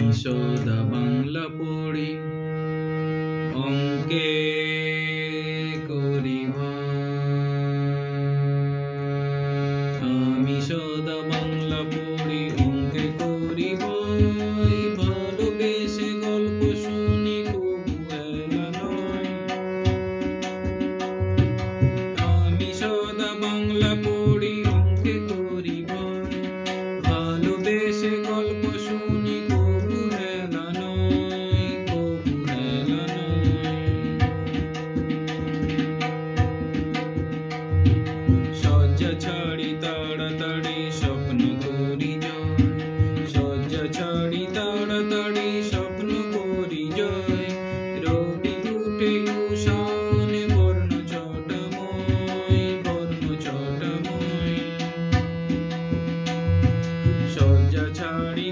আমি সদা বাংলা পড়ি অঙ্কে করি আমি সদা বাংলা পড়ি অঙ্কে করি ভালোবেসে গল্প শুনি কবু এলা নয়। আমি সদা বাংলা পড়ি অঙ্কে করি ভালোবেসে গল্প শুনি কবু এলা নয়, কবু এলা নয়। শয্যা ছাড়ি তাড়াতাড়ি স্বপ্ন করি জয়, শয্যা ছাড়ি তাড়াতাড়ি স্বপ্ন করি জয়। রবি উঠে উষানে বর্ণ ছটাময়, বর্ণ ছটাময়। শয্যা ছাড়ি